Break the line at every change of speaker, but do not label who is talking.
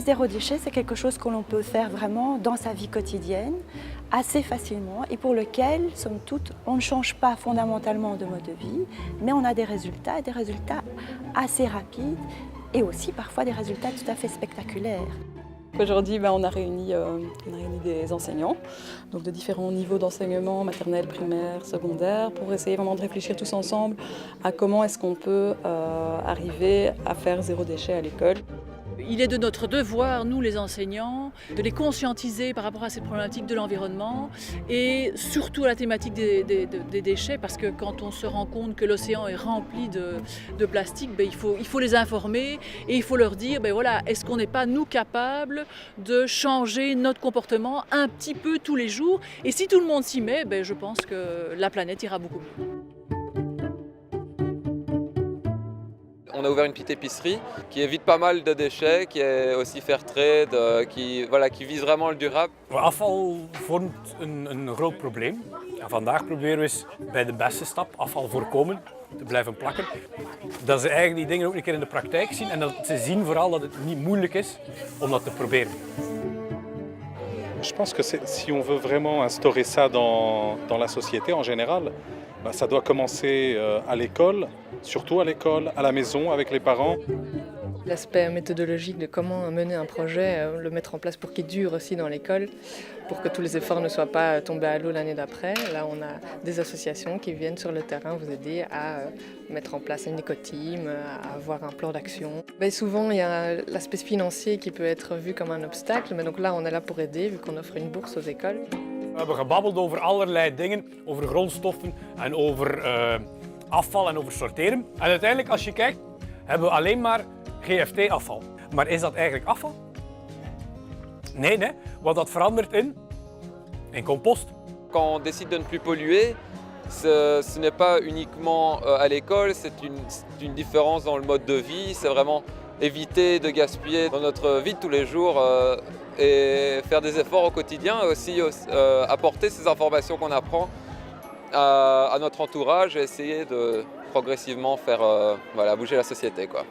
zéro déchet, c'est quelque chose que l'on peut faire vraiment dans sa vie quotidienne, assez facilement, et pour lequel, somme toute, on ne change pas fondamentalement de mode de vie, mais on a des résultats assez rapides, et aussi parfois des résultats tout à fait spectaculaires.
Aujourd'hui, on a réuni des enseignants, donc de différents niveaux d'enseignement, maternelle, primaire, secondaire, pour essayer vraiment de réfléchir tous ensemble à comment est-ce qu'on peut arriver à faire zéro déchet à l'école.
Il est de notre devoir, nous les enseignants, de les conscientiser par rapport à cette problématique de l'environnement et surtout à la thématique des déchets, parce que quand on se rend compte que l'océan est rempli de plastique, il faut les informer et il faut leur dire, voilà, est-ce qu'on n'est pas nous capables de changer notre comportement un petit peu tous les jours, et si tout le monde s'y met, je pense que la planète ira beaucoup mieux.
On a ouvert une petite épicerie qui évite pas mal de déchets, qui est aussi fair trade, qui vise vraiment le durable.
Afval vormt een groot probleem. En vandaag proberen we eens bij de beste stap, afval voorkomen, te blijven plakken. Dat ze eigenlijk die dingen ook een keer in de praktijk zien en dat ze zien vooral dat het niet moeilijk is om dat te proberen.
Je pense que si on veut vraiment instaurer ça dans la société en général, ça doit commencer à l'école, surtout à l'école, à la maison, avec les parents.
L'aspect méthodologique de comment mener un projet, le mettre en place pour qu'il dure aussi dans l'école, pour que tous les efforts ne soient pas tombés à l'eau l'année d'après. Là, on a des associations qui viennent sur le terrain vous aider à mettre en place une éco-team, à avoir un plan d'action. Souvent, il y a l'aspect financier qui peut être vu comme un obstacle, mais donc là, on est là pour aider, vu qu'on offre une bourse aux écoles.
We hebben gebabbeld over allerlei dingen, over grondstoffen en over afval en over sorteren. En uiteindelijk, als je kijkt, hebben we alleen maar GFT-afval. Maar is dat eigenlijk afval? Nee, want dat verandert in compost.
Quand on décide de ne plus polluer, ce n'est pas uniquement à l'école, c'est une différence dans le mode de vie, c'est vraiment éviter de gaspiller dans notre vie de tous les jours et faire des efforts au quotidien, et aussi apporter ces informations qu'on apprend à notre entourage et essayer de progressivement faire bouger la société, quoi.